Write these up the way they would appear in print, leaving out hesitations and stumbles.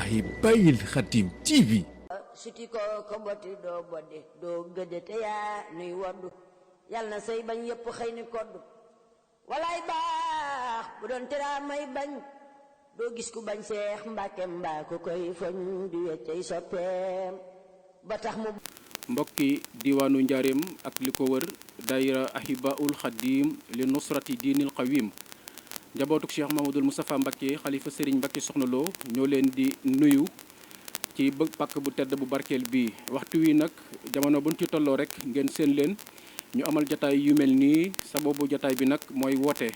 Ahibahil Khadim TV. siti ko boti doo bodde doo gëdde te yaa nuy woddu yal na say bañ yëpp xëy ni koddu walaay baax bu doon tera may bañ doo gis ku bañ Seex Mbàkke mbaa ku koy foñ di weccey soppeem ba tax mu mbokki diwaanu njaareem ak li ko wër daayira Ahibahil Khadim li nusrati diinil qawim njabootuk Cheikh Mamadou Moustapha Mbacke xalifa Serigne Mbacke Soxna Lo ñoo leen di nuyu ci pàkk bu tedd bu barkeel bi waxtu wi nag jamono buñ ci tolloo rek ngeen seen leen ñu amal jataay yu mel nii sababu jataay bi nag mooy woote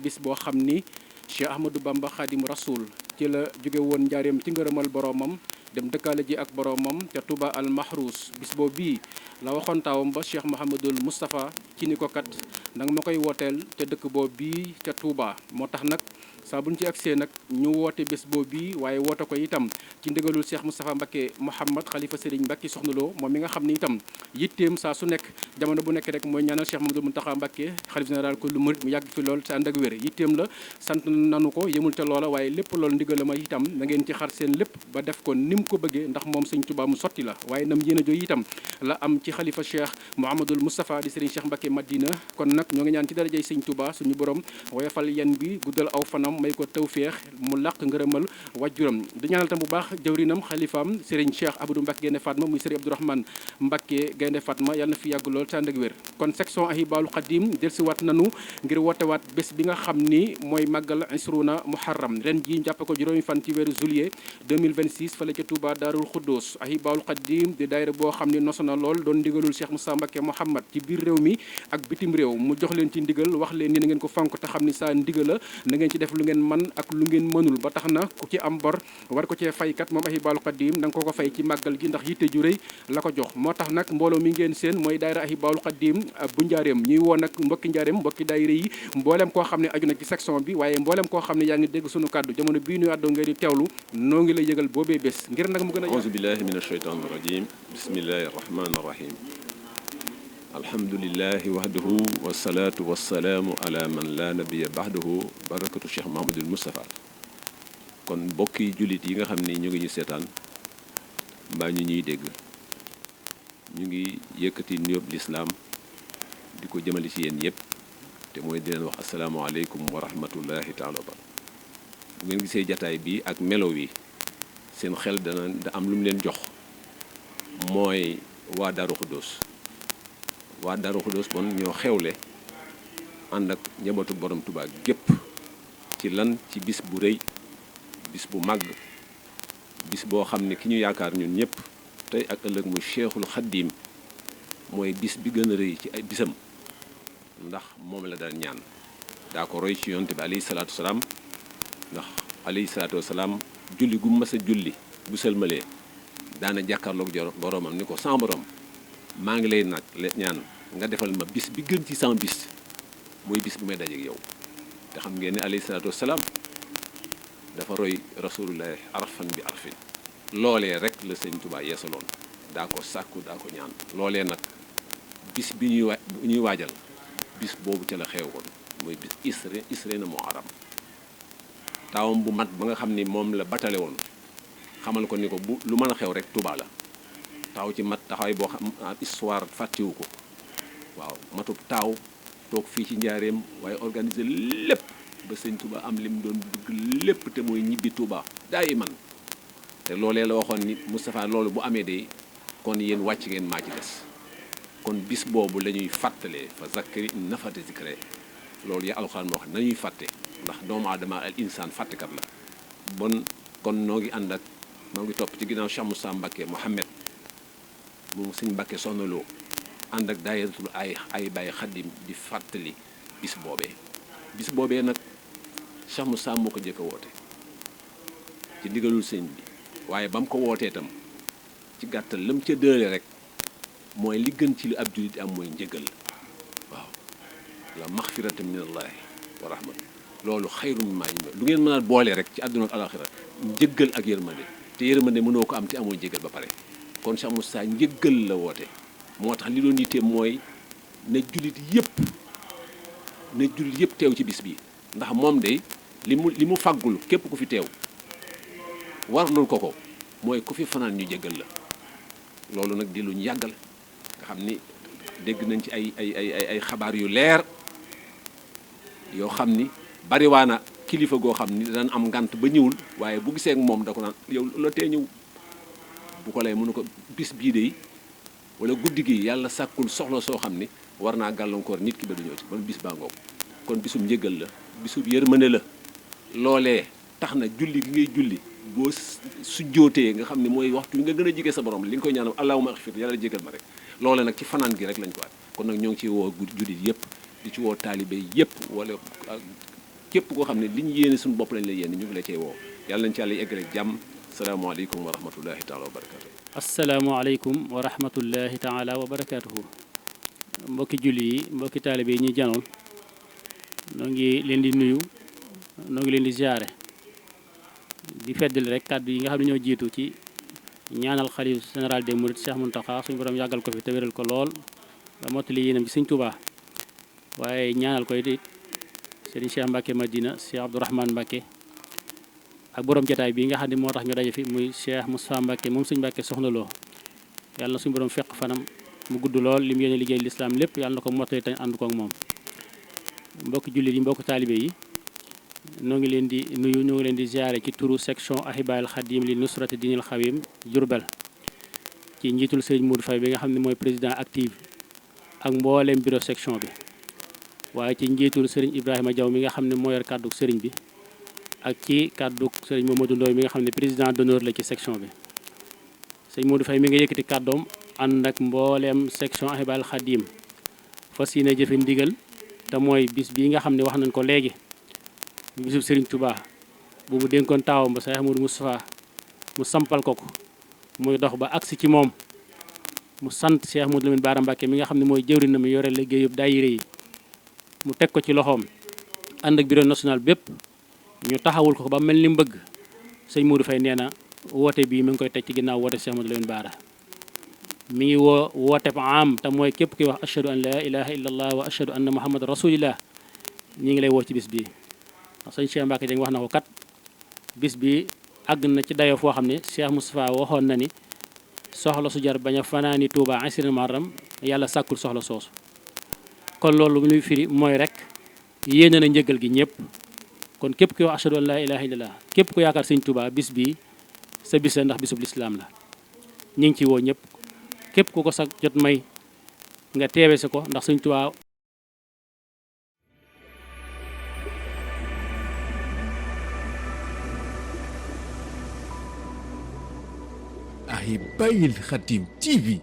bis boo xam ni Cheikh Ahmadou Bamba Khadim Rasoul ci la jóge woon njaareem ci ngërëmal boroomam dem dëkkaale ji ak boroomam ca Touba al Mahrous bis boobu bii la waxoon taawam ba Cheikh Mouhamadul Moustapha ci ni ko kat nanga ma koy wooteel te dëkk boobu bii ca Touba moo tax nag saa buñ ci agsee nag ñu woote bés boobu bii waaye woote ko itam ci ndigalul Cheikh Moustapha Mbacke Mouhamad xalifa Serigne Mbacke Soxna Lo moom mi nga xam ni itam yitteem saa su nekk jamono bu nekk rek mooy ñaanal Cheikh Mamadou Mountakha Mbacke xalif général ku lu murid mu yàgg fi lool te ànd ak wér yitteem la sant nanu ko yemul ca loola waaye lépp loolu ndigal ma itam na ngeen ci xar seen lépp ba def ko ni mu ko bëggee ndax moom Sëñ Touba mu sotti la waaye nam yéen a jooy itam la am ci xalifa Cheikh Mouhamadoul Moustapha di Serigne Cheikh Mbacke Madina kon nag ñoo ngi ñaan ci darajay Sëñ Touba suñu borom woyofal yan bi guddal aw fanam may ko tawféex mu làq ngërëmal wàjjuram di ñaanal tam bu baax jawrinam xalifaam Serigne Cheikh Abdou Mbacke Gaynde Fatma muy Serigne Abdourahmane Mbacke Gaynde Fatma yàlla na fi yàgg lool te ànd ak wér kon section Ahibahil Khadim delsiwaat nanu ngir wootewaat bés bi nga xam ni mooy màggal Isruna Muharram ren ji jàppe ko juróomi fan ci weeru juillet 2026 fële ca Touba Daarul Xuddoos Ahibahil Khadim di daayira boo xam ni nosu na lool doon ndigalul Cheikh Moussa Mbacke Mouhamad ci biir réew mi ak bitim réew mu jox leen ci ndigal wax leen ni na ngeen ko fonk te xam ni saa ndigal la na ngeen ci def lu ngeen man ak lu ngeen mënul ba tax na ku ci am bor war ko cee faykat moom Ahibahil Khadim na nga ko fay ci màggal gi ndax yitte ju rëy la ko jox moo tax nag mbooloo mi ngeen seen mooy daayira Ahibahil Khadim bu njaareem ñuy woo nag mbokki njaareem mbokki daayira yi mboolem koo xam ne aju na ci section bi waaye mboolem koo xam ne yaa ngi dégg sunu kàddu jamono bii nuy àddoo ngeen di teewlu noo ngi lay yëgal boobee bés ngir nag mu gën a auzu billahi min ashaytan irajim bismillahi arrahmani irrahim alhamdulilahi wahdahu wasalaatu wasalaamu ala man la nabiya baxdahu barakatu Cheikh Mahamadul Moustapha kon mbokki jullit yi nga xam ne ñu ngi ñu seetaan mbaa ñu ñuy dégg ñu ngi yëkkati nuyób lislaam di ko jëmale ci yéen yëpp te mooy di leen wax asalaamaaleykum wa rahmatullahi taala wa barakatuh bu ngeen gisee jataay bi ak melo wi seen xel da am lu mu leen jox mooy waa Daaru Xuddoos waa Daaru Xuddoos bon ñoo xewle ànd ak njabootu borom Tuubaa gépp ci lan ci bis bu rëy bis bu màgg bis boo xam ne ki ñu yaakaar ñun ñëpp tey ak ëllëg muy Cheikhul Khadim mooy bis bi gën a rëy ci ay bisam ndax moom la daan ñaan daa ko roy ci yonte bi alayhi salaatu wasalaam ndax alayhi salaatu wasalaam julli gu mas a julli bu sëlmalee daana jàkkaarloog boroomam ni ko sama borom maa ngi lay nag ñaan nga defal ma bis bi gën ci sama bis mooy bis bu may dajeek yow te xam ngeen ne alayhi salaatu wasalaam dafa roy rasulullahi arfan bi arfin loolee rek la sëñ Tuubaa yeesaloon daa ko sàkku daa ko ñaan loolee nag bis bi ñuy waajal bis boobu ca la xewoon mooy bis isre na Muharram taawam bu mat ba nga xam ni moom la batale woon xamal ko ni ko bu lu mën a xew rek Tuubaa la taaw ci mat taxawaay boo xam histoire fàttewu ko waaw matub taaw toog fii ci njaareem waaye organiser lépp ba sëñ Touba am li mu doon bëgg lépp te mooy ñibbi Touba daay man te loolee la waxoon ni Moustapha loolu bu amee de kon yéen wàcc ngeen maa ci des kon bis boobu la ñuy fàttalee fa zakkiri nafati zikre loolu ya alxuraan moo xam nañuy fàtte ndax doomu aadama al insaan fàttekat la bon kon noo ngi ànd ak noo ngi topp ci ginnaaw Cheikh Moussa Mbacke Mouhamed moom sëñ Mbacke Soxna Lo ànd ak daayiratul Ahibahil Khadim di fàttali bis boobee nag Cheikh Moussa moo ko jëkk a woote ci ndigalul sëñ bi waaye ba mu ko wootee itam ci gàttal lam ca dëële rek mooy li gën ci li ab jullit am mooy njëgal waaw la maxfirata minallahi wa rahmat loolu xayrun mimmaa yajma'uun lu ngeen mën a boole rek ci àdduna ak alaxira njëgal ak yërmande te yërmande mënoo ko am te amoo njëgal ba pare kon Cheikh Moussa njëgal la woote moo tax li doon yitteem mooy na jullit yëpp teew ci bis bi ndax moom de li mu fàggul képp ku fi teew warlul ko mooy ku fi fanaan ñu jéggal la. loolu nag di luñ yàggal nga xam ni dégg nañ ci ay xabaar yu leer yoo xam ni bariwaana kilifa goo xam ni daan am ngant ba ñëwul waaye bu gisee ak moom da ko naan yow la tee ñëw bu ko lay mënu ko bis bii de wala guddi gi yàlla sàkkul soxla soo xam ni war naa gàllankoor nit ki ba du ñëw ci kon bis baa ngoog kon bisum njëgal la bisum yërmande la. loolee tax na julli gi ngay julli boo su jootee nga xam ne mooy waxtu nga gën a jege sa borom li nga koy ñaanal allahumma axfir yàlla jégal ma rek loolee nag ci fanaan gi rek lañ ko at kon nag ñoo ngi ciy woo jullit yëpp di ci woo taalibe yëpp wala képp koo xam ne li ñu yéene suñu bopp lañ la yéene ñu ngi la cay woo yàlla nañ ci yàlla eggale jàmm salaamaaleykum wa rahmatullahi taala wa barakatuh. asalaamaaleykum wa rahmatullahi taala wa barakatuhu. mbokki julli yi mbokki taalibe yi ñuy janoon noo ngi leen di nuyu noo ngi leen di ziare di feddali rek kàddu yi nga xam ne ñoo jiitu ci ñaanal xalif général des mourides Cheikh Mountakha suñu borom yàggal ko fi te wéral ko lool ba mottali yéenam ci Sëñ Tuubaa waaye ñaanal ko it Serigne Cheikh Mbacke Madina Cheikh Abdourahmane Mbacke ak borom jotaay bii nga xam ne moo tax ñu daje fi muy Cheikh Moustapha Mbacke moom Sëñ Mbacke Soxna Lo yàlla na suñu borom fekk fanam mu gudd lool li mu yéene liggéey lislaam lépp yàlla na ko mottali te ànd ko ak moom. mbokki jullit yi mbokki taalibe yi noo ngi leen di nuyu ñoo ngi leen di ziare ci turu section Ahibaahil Khadim li nusrati dinil xawim Diourbel ci njiitul Serigne Modou Faye bi nga xam ne mooy président active ak mbooleem bureau section bi waaye ci njiitul Serigne Ibrahima Diaw mi nga xam ne moo yor kàdduk Serigne bi ak ci kàdduk Serigne Mamadou Ndoye mi nga xam ne président d'honneur la ci section bi Serigne Modou Faye mi nga yëkkati kàddoom ànd ak mbooleem section Ahibaahil Khadim fas yéene jëfe ndigal te mooy bis bii nga xam ne wax nañ ko léegi bisub Serigne Touba boobu dénkoon taawam ba Cheikh Amadou Moustapha mu sampal ko muy dox ba agsi ci moom mu sant Cheikh Modou Lamine Bara Mbacké mi nga xam ne mooy jëwriñ na mu yore liggéeyub daayira yi mu teg ko ci loxoom ànd ak bureau national bépp ñu taxawul ko ba mel ni mbëgg sëñ Modou Faye nee na woote bii mi ngi koy teg ci ginnaaw woote Cheikh Modou Lamine Bara mi ngi woote ba am te mooy képp kuy wax ashhadu an la ilaha illallah wa ashhadu anna muhammad rasulillah ñi ngi lay woo ci bis bii ndax sëñ Cheikh Mbacke Dieng wax na ko kat bis bi àgg na ci dayoo foo xam ne Cheikh Moustapha waxoon na ni soxla su jar bañ a fanaani Touba asiril maram yàlla sàkkul soxla soosu kon loolu luy firi mooy rek yéene na njëgal gi ñëpp kon képp ku wax ashhadu an la ilaha illallah képp ku yaakaar sëñ Touba bis bii sa bis la ndax bisub lislaam la ñu ngi ci woo ñëpp képp ku ko sa jot may nga teewe si ko ndax sëñ Touba Ahibaahil Khadim TV